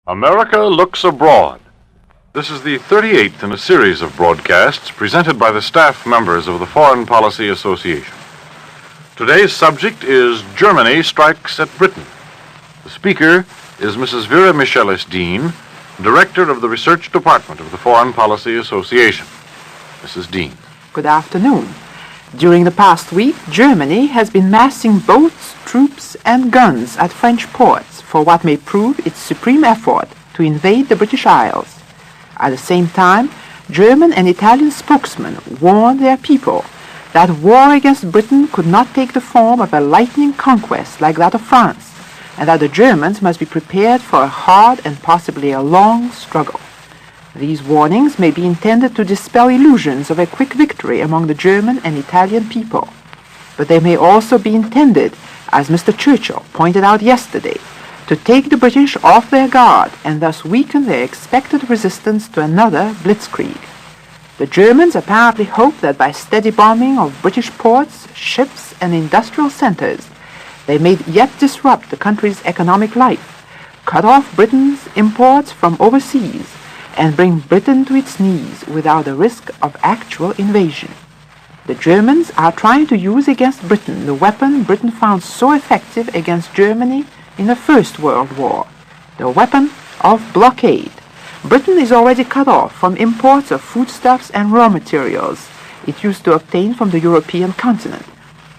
America Looks Abroad. This is the 38th in a series of broadcasts presented by the staff members of the Foreign Policy Association. Today's subject is Germany Strikes at Britain. The speaker is Mrs. Vera Micheles-Dean, Director of the Research Department of the Foreign Policy Association. Mrs. Dean. Good afternoon. During the past week, Germany has been massing boats, troops, and guns at French ports for what may prove its supreme effort to invade the British Isles. At the same time, German and Italian spokesmen warned their people that war against Britain could not take the form of a lightning conquest like that of France, and that the Germans must be prepared for a hard and possibly a long struggle. These warnings may be intended to dispel illusions of a quick victory among the German and Italian people, but they may also be intended, as Mr. Churchill pointed out yesterday, to take the British off their guard and thus weaken their expected resistance to another blitzkrieg. The Germans apparently hope that by steady bombing of British ports, ships, and industrial centers, they may yet disrupt the country's economic life, cut off Britain's imports from overseas, and bring Britain to its knees without the risk of actual invasion. The Germans are trying to use against Britain the weapon Britain found so effective against Germany in the First World War, the weapon of blockade. Britain is already cut off from imports of foodstuffs and raw materials it used to obtain from the European continent.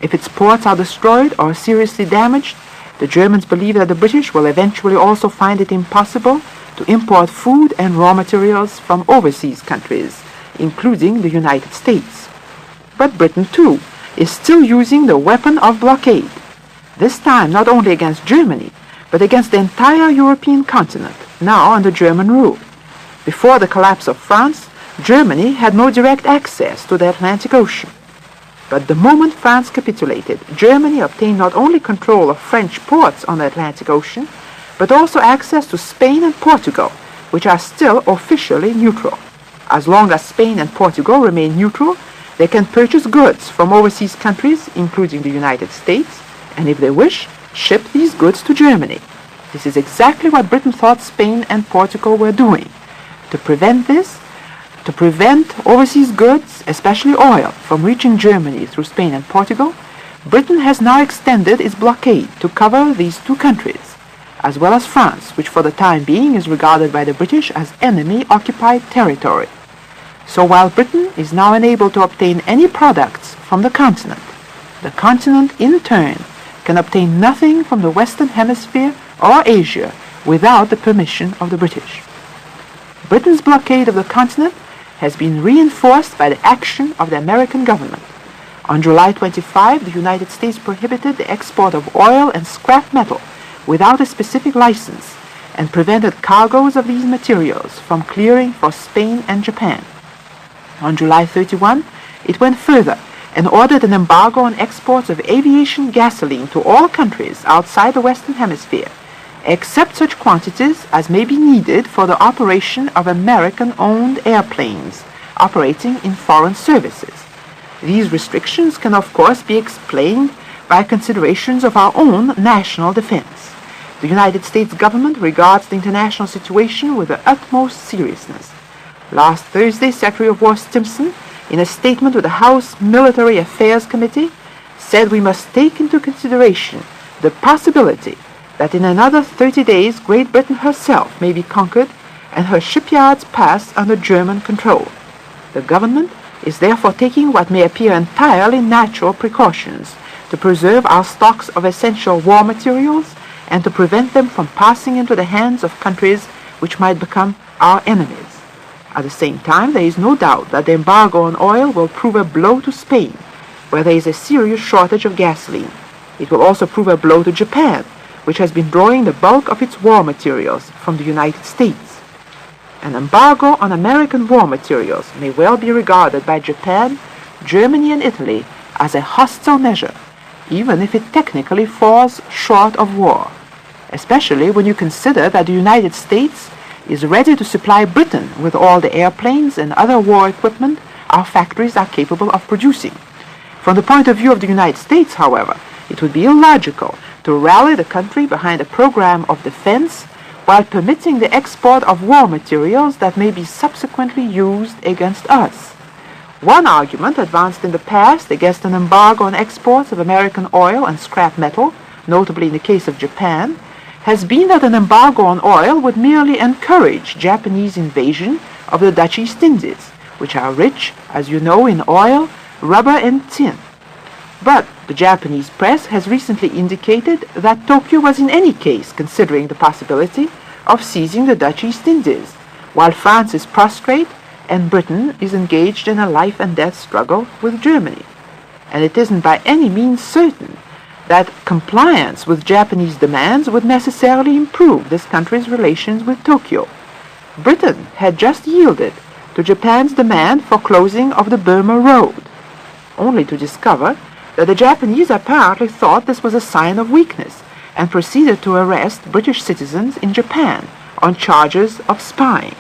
If its ports are destroyed or seriously damaged, the Germans believe that the British will eventually also find it impossible to import food and raw materials from overseas countries, including the United States. But Britain, too, is still using the weapon of blockade, this time not only against Germany, but against the entire European continent, now under German rule. Before the collapse of France, Germany had no direct access to the Atlantic Ocean. But the moment France capitulated, Germany obtained not only control of French ports on the Atlantic Ocean, but also access to Spain and Portugal, which are still officially neutral. As long as Spain and Portugal remain neutral, they can purchase goods from overseas countries, including the United States, and if they wish, ship these goods to Germany. This is exactly what Britain thought Spain and Portugal were doing. To prevent overseas goods, especially oil, from reaching Germany through Spain and Portugal, Britain has now extended its blockade to cover these two countries, as well as France, which for the time being is regarded by the British as enemy-occupied territory. So while Britain is now unable to obtain any products from the continent in turn can obtain nothing from the Western Hemisphere or Asia without the permission of the British. Britain's blockade of the continent has been reinforced by the action of the American government. On July 25, the United States prohibited the export of oil and scrap metal without a specific license and prevented cargoes of these materials from clearing for Spain and Japan. On July 31, it went further and ordered an embargo on exports of aviation gasoline to all countries outside the Western Hemisphere, except such quantities as may be needed for the operation of American-owned airplanes operating in foreign services. These restrictions can of course be explained by considerations of our own national defense. The United States government regards the international situation with the utmost seriousness. Last Thursday, Secretary of War Stimson, in a statement to the House Military Affairs Committee, said we must take into consideration the possibility that in another 30 days Great Britain herself may be conquered and her shipyards pass under German control. The government is therefore taking what may appear entirely natural precautions to preserve our stocks of essential war materials and to prevent them from passing into the hands of countries which might become our enemies. At the same time, there is no doubt that the embargo on oil will prove a blow to Spain, where there is a serious shortage of gasoline. It will also prove a blow to Japan, which has been drawing the bulk of its war materials from the United States. An embargo on American war materials may well be regarded by Japan, Germany, and Italy as a hostile measure, even if it technically falls short of war, especially when you consider that the United States is ready to supply Britain with all the airplanes and other war equipment our factories are capable of producing. From the point of view of the United States, however, it would be illogical to rally the country behind a program of defense while permitting the export of war materials that may be subsequently used against us. One argument advanced in the past against an embargo on exports of American oil and scrap metal, notably in the case of Japan, has been that an embargo on oil would merely encourage Japanese invasion of the Dutch East Indies, which are rich, as you know, in oil, rubber and tin. But the Japanese press has recently indicated that Tokyo was in any case considering the possibility of seizing the Dutch East Indies, while France is prostrate and Britain is engaged in a life and death struggle with Germany. And it isn't by any means certain that compliance with Japanese demands would necessarily improve this country's relations with Tokyo. Britain had just yielded to Japan's demand for closing of the Burma Road, only to discover that the Japanese apparently thought this was a sign of weakness and proceeded to arrest British citizens in Japan on charges of spying.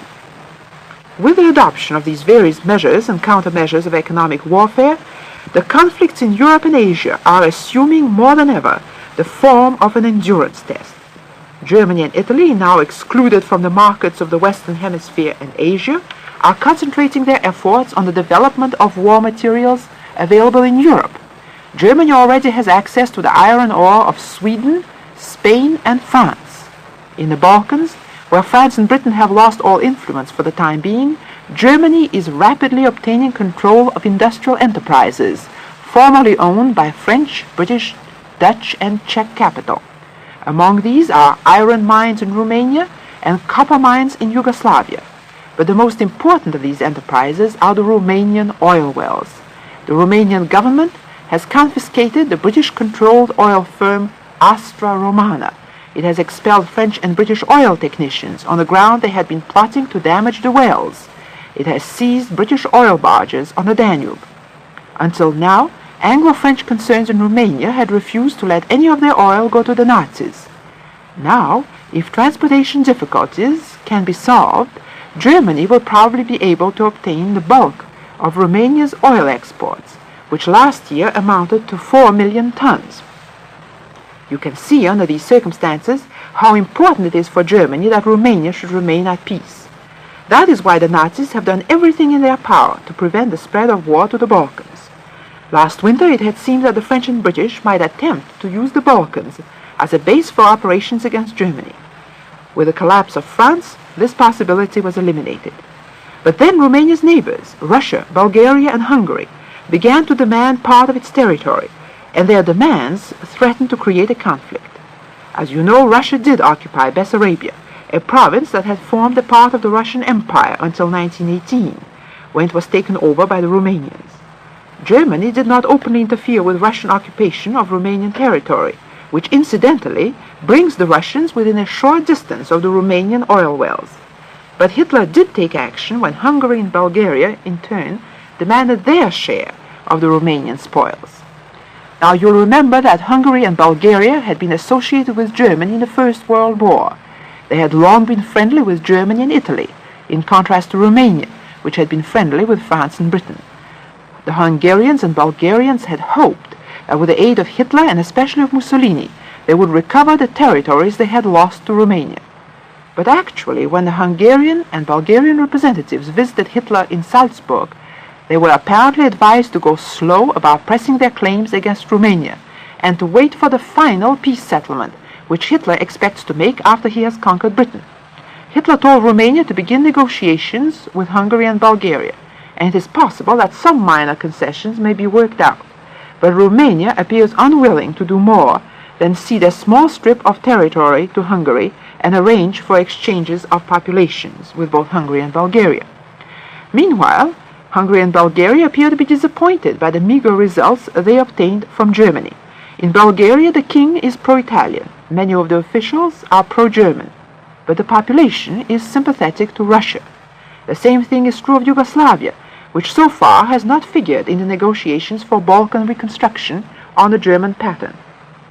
With the adoption of these various measures and countermeasures of economic warfare, the conflicts in Europe and Asia are assuming more than ever the form of an endurance test. Germany and Italy, now excluded from the markets of the Western Hemisphere and Asia, are concentrating their efforts on the development of war materials available in Europe. Germany already has access to the iron ore of Sweden, Spain, and France. In the Balkans, where France and Britain have lost all influence for the time being, Germany is rapidly obtaining control of industrial enterprises formerly owned by French, British, Dutch, and Czech capital. Among these are iron mines in Romania and copper mines in Yugoslavia. But the most important of these enterprises are the Romanian oil wells. The Romanian government has confiscated the British-controlled oil firm Astra Romana. It has expelled French and British oil technicians on the ground they had been plotting to damage the wells. It has seized British oil barges on the Danube. Until now, Anglo-French concerns in Romania had refused to let any of their oil go to the Nazis. Now, if transportation difficulties can be solved, Germany will probably be able to obtain the bulk of Romania's oil exports, which last year amounted to 4 million tons. You can see under these circumstances how important it is for Germany that Romania should remain at peace. That is why the Nazis have done everything in their power to prevent the spread of war to the Balkans. Last winter it had seemed that the French and British might attempt to use the Balkans as a base for operations against Germany. With the collapse of France, this possibility was eliminated. But then Romania's neighbors, Russia, Bulgaria, and Hungary, began to demand part of its territory, and their demands threatened to create a conflict. As you know, Russia did occupy Bessarabia, a province that had formed a part of the Russian Empire until 1918, when it was taken over by the Romanians. Germany did not openly interfere with Russian occupation of Romanian territory, which incidentally brings the Russians within a short distance of the Romanian oil wells. But Hitler did take action when Hungary and Bulgaria, in turn, demanded their share of the Romanian spoils. Now you'll remember that Hungary and Bulgaria had been associated with Germany in the First World War. They had long been friendly with Germany and Italy, in contrast to Romania, which had been friendly with France and Britain. The Hungarians and Bulgarians had hoped that with the aid of Hitler and especially of Mussolini, they would recover the territories they had lost to Romania. But actually, when the Hungarian and Bulgarian representatives visited Hitler in Salzburg, they were apparently advised to go slow about pressing their claims against Romania and to wait for the final peace settlement, which Hitler expects to make after he has conquered Britain. Hitler told Romania to begin negotiations with Hungary and Bulgaria, and it is possible that some minor concessions may be worked out. But Romania appears unwilling to do more than cede a small strip of territory to Hungary and arrange for exchanges of populations with both Hungary and Bulgaria. Meanwhile, Hungary and Bulgaria appear to be disappointed by the meager results they obtained from Germany. In Bulgaria, the king is pro-Italian. Many of the officials are pro-German. But the population is sympathetic to Russia. The same thing is true of Yugoslavia, which so far has not figured in the negotiations for Balkan reconstruction on the German pattern.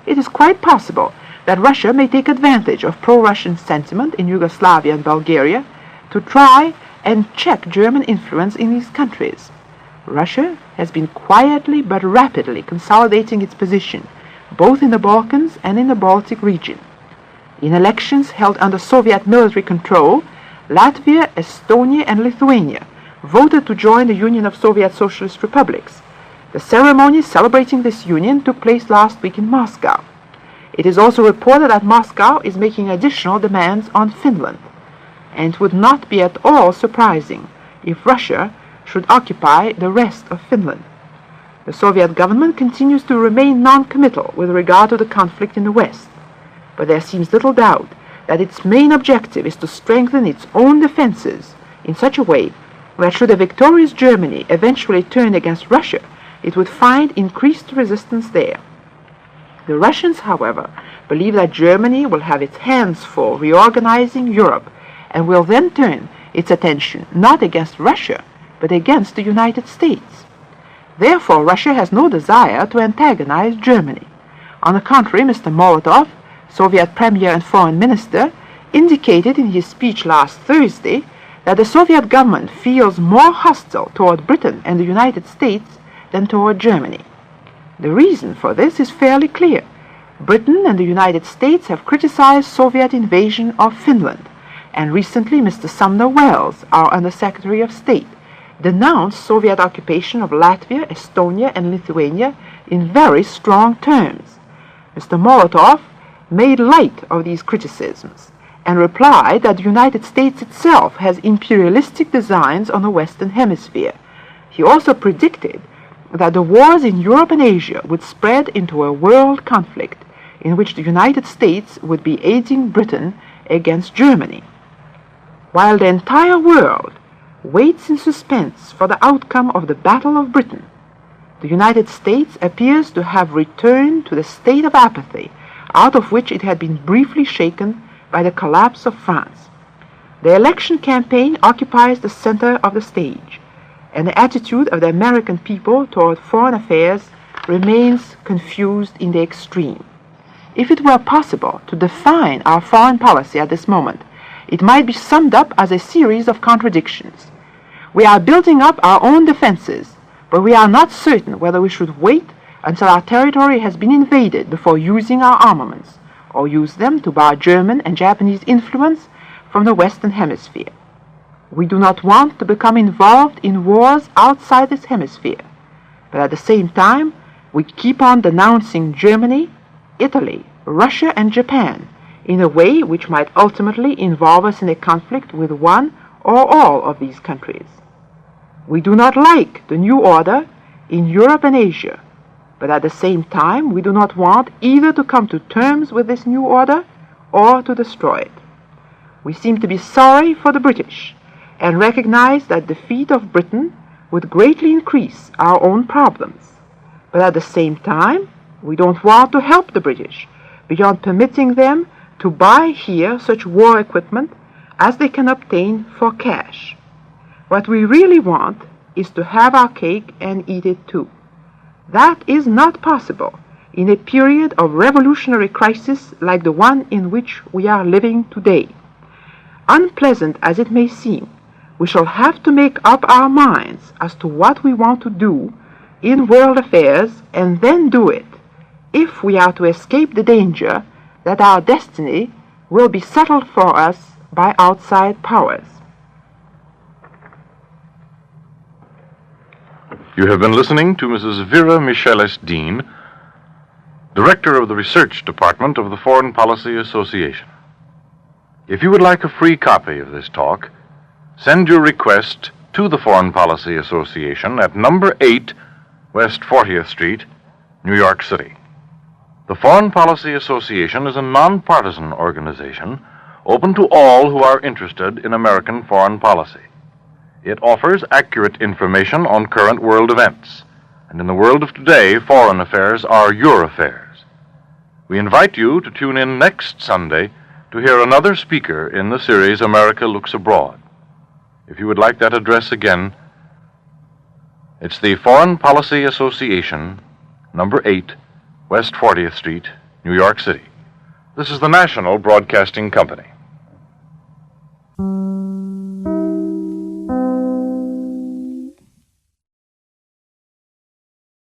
It is quite possible that Russia may take advantage of pro-Russian sentiment in Yugoslavia and Bulgaria to try and check German influence in these countries. Russia has been quietly but rapidly consolidating its position, both in the Balkans and in the Baltic region. In elections held under Soviet military control, Latvia, Estonia, and Lithuania voted to join the Union of Soviet Socialist Republics. The ceremony celebrating this union took place last week in Moscow. It is also reported that Moscow is making additional demands on Finland, and it would not be at all surprising if Russia should occupy the rest of Finland. The Soviet government continues to remain non-committal with regard to the conflict in the West, but there seems little doubt that its main objective is to strengthen its own defenses in such a way that should a victorious Germany eventually turn against Russia, it would find increased resistance there. The Russians, however, believe that Germany will have its hands full reorganizing Europe and will then turn its attention not against Russia, but against the United States. Therefore, Russia has no desire to antagonize Germany. On the contrary, Mr. Molotov, Soviet Premier and Foreign Minister, indicated in his speech last Thursday that the Soviet government feels more hostile toward Britain and the United States than toward Germany. The reason for this is fairly clear. Britain and the United States have criticized Soviet invasion of Finland, and recently Mr. Sumner Welles, our Under-Secretary of State, denounced Soviet occupation of Latvia, Estonia, and Lithuania in very strong terms. Mr. Molotov made light of these criticisms and replied that the United States itself has imperialistic designs on the Western Hemisphere. He also predicted that the wars in Europe and Asia would spread into a world conflict in which the United States would be aiding Britain against Germany. While the entire world waits in suspense for the outcome of the Battle of Britain, the United States appears to have returned to the state of apathy out of which it had been briefly shaken by the collapse of France. The election campaign occupies the center of the stage, and the attitude of the American people toward foreign affairs remains confused in the extreme. If it were possible to define our foreign policy at this moment, it might be summed up as a series of contradictions. We are building up our own defenses, but we are not certain whether we should wait until our territory has been invaded before using our armaments, or use them to bar German and Japanese influence from the Western Hemisphere. We do not want to become involved in wars outside this hemisphere, but at the same time, we keep on denouncing Germany, Italy, Russia, and Japan in a way which might ultimately involve us in a conflict with one or all of these countries. We do not like the new order in Europe and Asia, but at the same time, we do not want either to come to terms with this new order or to destroy it. We seem to be sorry for the British and recognize that defeat of Britain would greatly increase our own problems. But at the same time, we don't want to help the British beyond permitting them to buy here such war equipment as they can obtain for cash. What we really want is to have our cake and eat it too. That is not possible in a period of revolutionary crisis like the one in which we are living today. Unpleasant as it may seem, we shall have to make up our minds as to what we want to do in world affairs and then do it, if we are to escape the danger that our destiny will be settled for us by outside powers. You have been listening to Mrs. Vera Micheles-Dean, Director of the Research Department of the Foreign Policy Association. If you would like a free copy of this talk, send your request to the Foreign Policy Association at number 8 West 40th Street, New York City. The Foreign Policy Association is a nonpartisan organization open to all who are interested in American foreign policy. It offers accurate information on current world events, and in the world of today, foreign affairs are your affairs. We invite you to tune in next Sunday to hear another speaker in the series America Looks Abroad. If you would like that address again, it's the Foreign Policy Association, number 8, West 40th Street, New York City. This is the National Broadcasting Company.